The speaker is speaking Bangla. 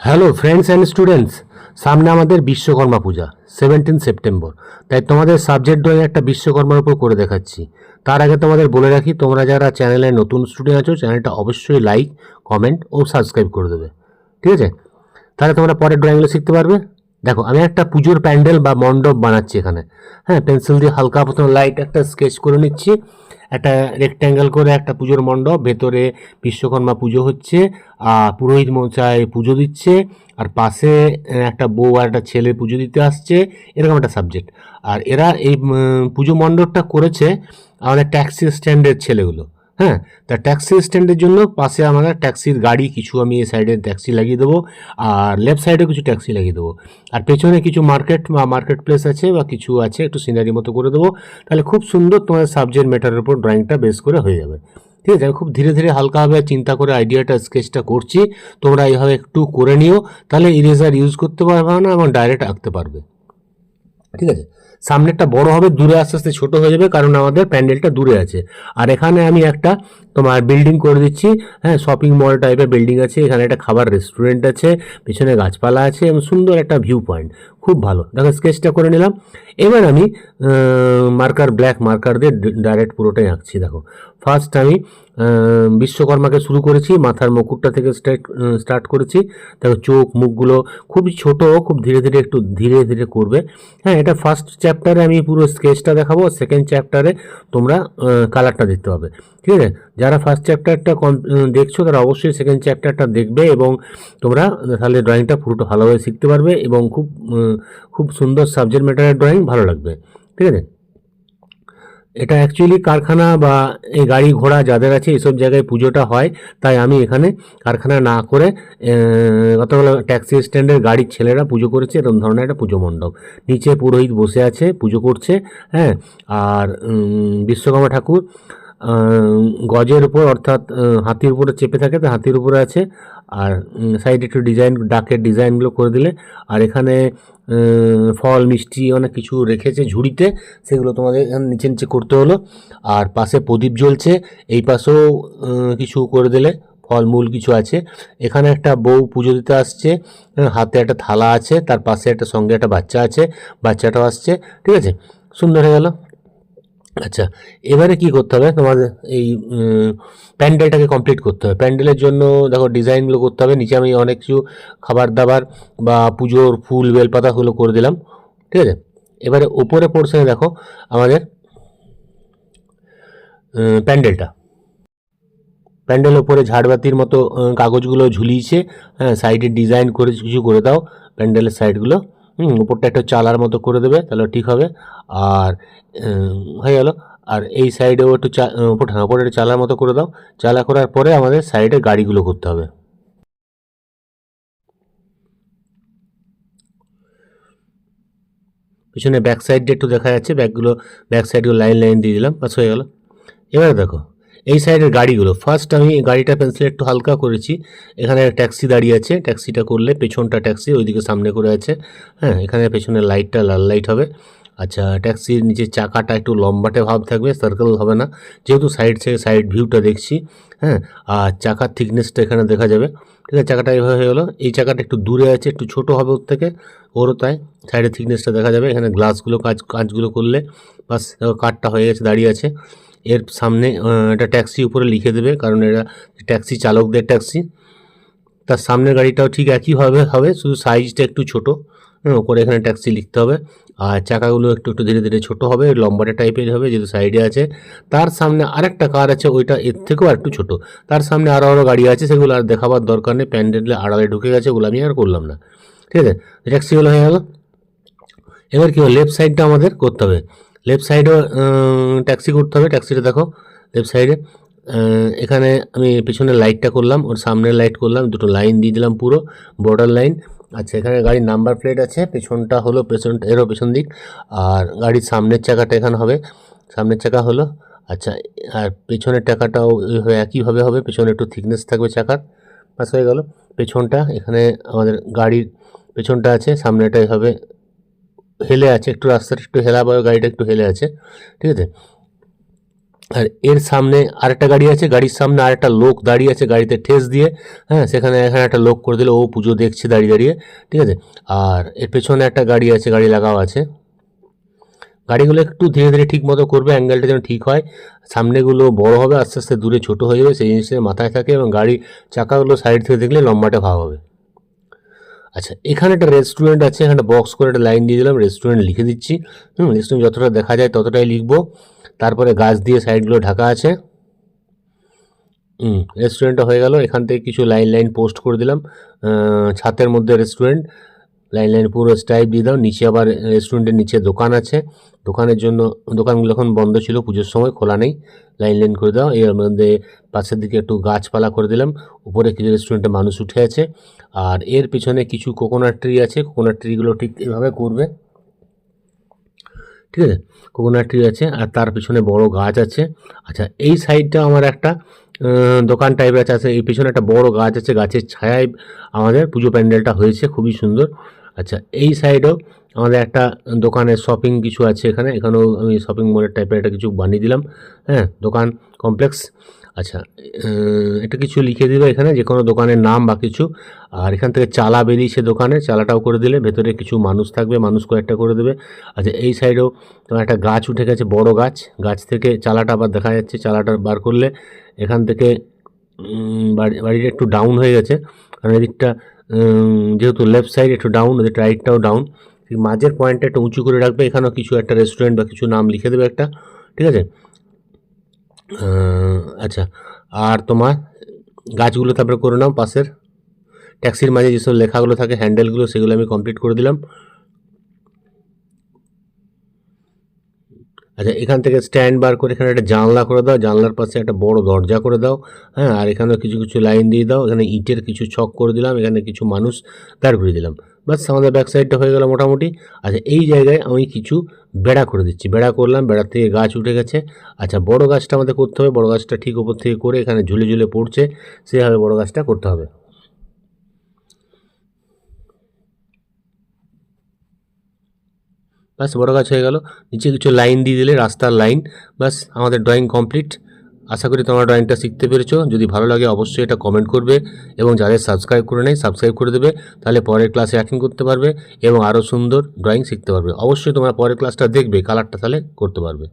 হ্যালো ফ্রেন্ডস অ্যান্ড স্টুডেন্টস, সামনে আমাদের বিশ্বকর্মা পূজা 17 সেপ্টেম্বর। তাই তোমাদের সাবজেক্ট ড্রয়িং একটা বিশ্বকর্মার উপর করে দেখাচ্ছি। তার আগে তোমাদের বলে রাখি, তোমরা যারা চ্যানেলে নতুন স্টুডেন্ট আছো চ্যানেলটা অবশ্যই লাইক, কমেন্ট ও সাবস্ক্রাইব করে দেবে, ঠিক আছে? তাহলে তোমরা পরের ড্রয়িংগুলো শিখতে পারবে। দেখো, আমি একটা পুজোর প্যান্ডেল বা মণ্ডপ বানাচ্ছি এখানে। হ্যাঁ, পেন্সিল দিয়ে হালকা প্রথম লাইট একটা স্কেচ করে নিচ্ছি। একটা রেক্ট্যাঙ্গেল করে একটা পুজোর মণ্ডপ, ভেতরে বিশ্বকর্মা পুজো হচ্ছে, পুরোহিত মশাই পুজো দিচ্ছে, আর পাশে একটা বউ আর একটা ছেলে পুজো দিতে আসছে, এরকম একটা সাবজেক্ট। আর এরা এই পুজো মণ্ডপটা করেছে আমাদের ট্যাক্সি স্ট্যান্ডের ছেলেগুলো। হ্যাঁ, তা ট্যাক্সি স্ট্যান্ডের জন্য পাশে আমাদের ট্যাক্সির গাড়ি কিছু আমি এই সাইডে ট্যাক্সি লাগিয়ে দেবো, আর লেফট সাইডে কিছু ট্যাক্সি লাগিয়ে দেবো, আর পেছনে কিছু মার্কেট বা মার্কেট প্লেস আছে বা কিছু আছে, একটু সিনারি মতো করে দেবো। তাহলে খুব সুন্দর তোমাদের সাবজেক্ট ম্যাটারের উপর ড্রয়িংটা বেস করে হয়ে যাবে, ঠিক আছে? আমি খুব ধীরে ধীরে হালকাভাবে চিন্তা করে আইডিয়াটা স্কেচটা করছি, তোমরা এইভাবে একটু করে নিও, তাহলে ইরেজার ইউজ করতে পারবে না এবং ডাইরেক্ট আঁকতে পারবে, ঠিক আছে? সামনেরটা বড় হবে, দূরে আস্তে আস্তে ছোট হয়ে যাবে, কারণ আমাদের প্যান্ডেলটা দূরে আছে। আর এখানে আমি একটা তোমার বিল্ডিং করে দিচ্ছি। হ্যাঁ, শপিং মল টাইপের বিল্ডিং আছে, এখানে একটা খাবার রেস্টুরেন্ট আছে, পিছনে গাছপালা আছে এবং সুন্দর একটা ভিউ পয়েন্ট, খুব ভালো। দেখো, স্কেচটা করে নিলাম। এবার আমি মার্কার, ব্ল্যাক মার্কার দিয়ে ডাইরেক্ট পুরোটাই আঁকছি। দেখো, ফার্স্ট আমি বিশ্বকর্মাকে শুরু করেছি, মাথার মুকুটটা থেকে স্টার্ট করেছি। দেখো, চোখ মুখগুলো খুবই ছোট, খুব ধীরে ধীরে একটু ধীরে ধীরে করবে। হ্যাঁ, এটা ফার্স্ট চ্যাপ্টারে আমি পুরো স্কেচটা দেখাবো, সেকেন্ড চ্যাপ্টারে তোমরা কালারটা দেখতে পাবে, ঠিক আছে? যারা ফার্স্ট চ্যাপ্টারটা দেখছো তারা অবশ্যই সেকেন্ড চ্যাপ্টারটা দেখবে, এবং তোমরা তাহলে ড্রয়িংটা পুরোটা ভালোভাবে শিখতে পারবে এবং খুব সুন্দর সাবজেক্ট ম্যাটারের ড্রয়িং ভালো লাগবে, ঠিক আছে? এটা অ্যাকচুয়ালি কারখানা বা এই গাড়ি ঘোড়া যাদের আছে এইসব জায়গায় পুজোটা হয়, তাই আমি এখানে কারখানা না করে কতগুলো ট্যাক্সি স্ট্যান্ডের গাড়ির ছেলেরা পুজো করেছে, এরকম ধরনের একটা পুজো মণ্ডপ। নিচে পুরোহিত বসে আছে, পুজো করছে। হ্যাঁ, আর বিশ্বকর্মা ঠাকুর গজের উপর, অর্থাৎ হাতির উপরে চেপে থাকে, তো হাতির উপরে আছে। আর সাইডে একটু ডিজাইন, ডাকের ডিজাইনগুলো করে দিলে। আর এখানে ফল মিষ্টি অনেক কিছু রেখেছে ঝুড়িতে, সেগুলো তোমাদের এখানে নিচে নিচে করতে হলো। আর পাশে প্রদীপ জ্বলছে, এই পাশেও কিছু করে দিলে, ফলমূল কিছু আছে। এখানে একটা বউ পুজো দিতে আসছে, হাতে একটা থালা আছে, তার পাশে একটা সঙ্গে একটা বাচ্চা আছে, বাচ্চাটাও আসছে, ঠিক আছে? সুন্দর হয়ে গেল। আচ্ছা, এবারে কি করতে হবে তোমাদের, এই প্যান্ডেলটাকে কমপ্লিট করতে হবে। প্যান্ডেলের জন্য দেখো ডিজাইনগুলো করতে হবে। নিচে আমি অনেক কিছু খাবার দাবার বা পুজোর ফুল বেলপাতাগুলো করে দিলাম, ঠিক আছে? এবারে ওপরে পোর্শনে দেখো আমাদের প্যান্ডেলটা, প্যান্ডেলের উপরে ঝাড়বাতির মতো কাগজগুলো ঝুলিয়েছে। হ্যাঁ, সাইডে ডিজাইন করে কিছু করে দাও প্যান্ডেলের সাইডগুলো। উপরটা একটা চালার মতো করে দেবে, তাহলে ঠিক হবে। আর হয়ে গেল। আর এই সাইডেও একটু উপরে একটা চালার মতো করে দাও। চালা করার পরে আমাদের সাইডে গাড়িগুলো করতে হবে। পিছনে ব্যাক সাইডে একটু দেখা যাচ্ছে, ব্যাক সাইডগুলো লাইন লাইন দিয়ে দিলাম, বাস হয়ে গেল। এবারে দেখো এই সাইডের গাড়িগুলো, ফার্স্ট আমি গাড়িটা পেন্সিল একটু হালকা করেছি। এখানে ট্যাক্সি দাঁড়িয়ে আছে, ট্যাক্সিটা করলে পেছনটা ট্যাক্সি ওইদিকে সামনে করে আছে। হ্যাঁ, এখানে পেছনের লাইটটা লাল লাইট হবে। আচ্ছা, ট্যাক্সির নিচে চাকাটা একটু লম্বাটে ভাব থাকবে, সার্কেল হবে না, যেহেতু সাইড থেকে সাইড ভিউটা দেখছি। হ্যাঁ, আর চাকার থিকনেসটা এখানে দেখা যাবে, ঠিক আছে? চাকাটা এইভাবে হয়ে গেলো। এই চাকাটা একটু দূরে আছে, একটু ছোটো হবে ওর থেকে, ওরও তাই। সাইডের থিকনেসটা দেখা যাবে। এখানে গ্লাসগুলো কাজগুলো করলে বাস, কাঠটা হয়ে গেছে, দাঁড়িয়ে আছে। এর সামনে একটা ট্যাক্সি উপরে লিখে দেবে, কারণ এরা ট্যাক্সি চালকদের ট্যাক্সি। তার সামনের গাড়িটাও ঠিক একইভাবে হবে, শুধু সাইজটা একটু ছোটো। ওপরে এখানে ট্যাক্সি লিখতে হবে। আর চাকাগুলো একটু একটু ধীরে ধীরে ছোটো হবে, লম্বাটা টাইপের হবে, যেহেতু সাইডে আছে। তার সামনে আরেকটা কার আছে, ওইটা এর থেকেও একটু ছোটো। তার সামনে আরও গাড়ি আছে, সেগুলো আর দেখাবার দরকার নেই, প্যান্ডেলে আড়ালে ঢুকে গেছে, ওগুলো আমি আর করলাম না, ঠিক আছে? ট্যাক্সিগুলো হয়ে গেল। এবার কী হবে, লেফট সাইডটা আমাদের করতে হবে। লেফট সাইডেও ট্যাক্সি করতে হবে। ট্যাক্সিটা দেখো লেফট সাইডে, এখানে আমি পেছনের লাইটটা করলাম, ওর সামনের লাইট করলাম, দুটো লাইন দিয়ে দিলাম, পুরো বর্ডার লাইন। আচ্ছা, এখানে গাড়ির নাম্বার প্লেট আছে, পেছনটা হলো এরও পেছন দিক। আর গাড়ির সামনের চাকাটা এখানে হবে, সামনের চাকা হলো। আচ্ছা, আর পেছনের চাকাটাও একইভাবে হবে, পেছনে একটু থিকনেস থাকবে চাকার, বাস হয়ে গেল। পেছনটা এখানে আমাদের গাড়ির পেছনটা আছে, সামনেটা এভাবে হেলে আছে, একটু রাস্তাটা একটু হেলা বা গাড়িটা একটু হেলে আছে, ঠিক আছে? আর এর সামনে আরেকটা গাড়ি আছে, গাড়ির সামনে আরেকটা লোক দাঁড়িয়ে আছে গাড়িতে ঠেস দিয়ে, হ্যাঁ সেখানে এখানে একটা লোক করে দিল, ও পুজো দেখছে দাঁড়িয়ে দাঁড়িয়ে, ঠিক আছে। আর এর পেছনে একটা গাড়ি আছে, গাড়ি লাগাও আছে। গাড়িগুলো একটু ধীরে ধীরে ঠিক মতো করবে, অ্যাঙ্গেলটা যেন ঠিক হয়, সামনেগুলো বড় হবে আস্তে আস্তে দূরে ছোট হয়ে যাবে, সেই জিনিসটা মাথায় থাকে, এবং গাড়ির চাকাগুলো সাইড থেকে দেখলে লম্বাটে ভাব হবে। আচ্ছা, এখানে একটা রেস্টুরেন্ট আছে, এখানে বক্স করে একটা লাইন দিয়ে দিলাম, রেস্টুরেন্ট লিখে দিচ্ছি। রেস্টুরেন্ট যতটা দেখা যায় ততটাই লিখবো। তারপরে গাছ দিয়ে সাইডগুলো ঢাকা আছে। রেস্টুরেন্টটা হয়ে গেল। এখান থেকে কিছু লাইন লাইন পোস্ট করে দিলাম, ছাতের মধ্যে রেস্টুরেন্ট, লাইন লাইন পুরো স্টাইপ দিয়ে দাও। নিচে আবার রেস্টুরেন্টের নিচে দোকান আছে, দোকানের জন্য দোকানগুলো এখন বন্ধ ছিল, পুজোর সময় খোলা নেই, লাইন লাইন করে দাও। এর মধ্যে পাশের দিকে একটু গাছপালা করে দিলাম, উপরে কিছু রেস্টুরেন্টে মানুষ উঠে আছে। আর এর পিছনে কিছু কোকোনাট ট্রি আছে, কোকোনাট ট্রিগুলো ঠিক এভাবে করবে, ঠিক আছে। কোকোনাট ট্রি আছে আর তার পিছনে বড় গাছ আছে। আচ্ছা, এই সাইডটা আমার একটা দোকান টাইপের আছে, এই পিছনে একটা বড় গাছ আছে, গাছের ছায়ায় আমাদের পুজো প্যান্ডেলটা হয়েছে, খুবই সুন্দর। আচ্ছা, এই সাইডেও আমাদের একটা দোকানের শপিং কিছু আছে, এখানেও আমি শপিং মলের টাইপের একটা কিছু বানিয়ে দিলাম, হ্যাঁ দোকান কমপ্লেক্স। আচ্ছা, এটা কিছু লিখে দিবে এখানে, যে কোনো দোকানের নাম বা কিছু। আর এখান থেকে চালা বেরিয়েছে দোকানে, চালাটাও করে দিলে, ভেতরে কিছু মানুষ থাকবে, মানুষ কয়েকটা করে দেবে। আচ্ছা, এই সাইডেও তোমার একটা গাছ উঠে গেছে, বড় গাছ, গাছ থেকে চালাটা আবার দেখা যাচ্ছে, চালাটা বার করলে এখান থেকে বাড়িটা একটু ডাউন হয়ে গেছে, কারণ এদিকটা যেহেতু লেফট সাইড একটু ডাউন, ওদের রাইটটাও ডাউন, ঠিক মাঝের পয়েন্টটা একটু উঁচু করে রাখবে, এখানেও কিছু একটা রেস্টুরেন্ট বা কিছু নাম লিখে দেবে একটা, ঠিক আছে। আচ্ছা, আর তোমার গাছগুলো তারপরে করে নাও, পাশের ট্যাক্সির মাঝে যেসব লেখাগুলো থাকে হ্যান্ডেলগুলো, সেগুলো আমি কমপ্লিট করে দিলাম। আচ্ছা, এখান থেকে স্ট্যান্ড বার করে এখানে একটা জানলা করে দাও, জানলার পাশে একটা বড় দরজা করে দাও, হ্যাঁ। আর এখানেও কিছু কিছু লাইন দিয়ে দাও, এখানে ইটের কিছু ছক করে দিলাম, এখানে কিছু মানুষ দাঁড় করিয়ে দিলাম, বাস আমাদের ব্যাক সাইডটা হয়ে গেল মোটামুটি। আচ্ছা, এই জায়গায় আমি কিছু বেড়া করে দিচ্ছি, বেড়া করলাম, বেড়ার থেকে গাছ উঠে গেছে। আচ্ছা, বড় গাছটা আমাদের করতে হবে, বড় গাছটা ঠিক ওপর থেকে করে এখানে ঝুলে ঝুলে পড়ছে, সেভাবে বড় গাছটা করতে হবে। ব্যাস, বড় গাছ হয়ে গেল, নিচে কিছু লাইন দিয়ে দিলে, রাস্তার লাইন, ব্যাস আমাদের ড্রয়িং কমপ্লিট। আশা করি তোমরা ড্রয়িংটা শিখতে পেরেছো। যদি ভালো লাগে অবশ্যই এটা কমেন্ট করবে, এবং যাদের সাবস্ক্রাইব করে নেই সাবস্ক্রাইব করে দেবে, তাহলে পরের ক্লাসে অ্যাটেন্ড করতে পারবে এবং আরও সুন্দর ড্রয়িং শিখতে পারবে। অবশ্যই তোমরা পরের ক্লাসটা দেখবে, কালারটা তাহলে করতে পারবে।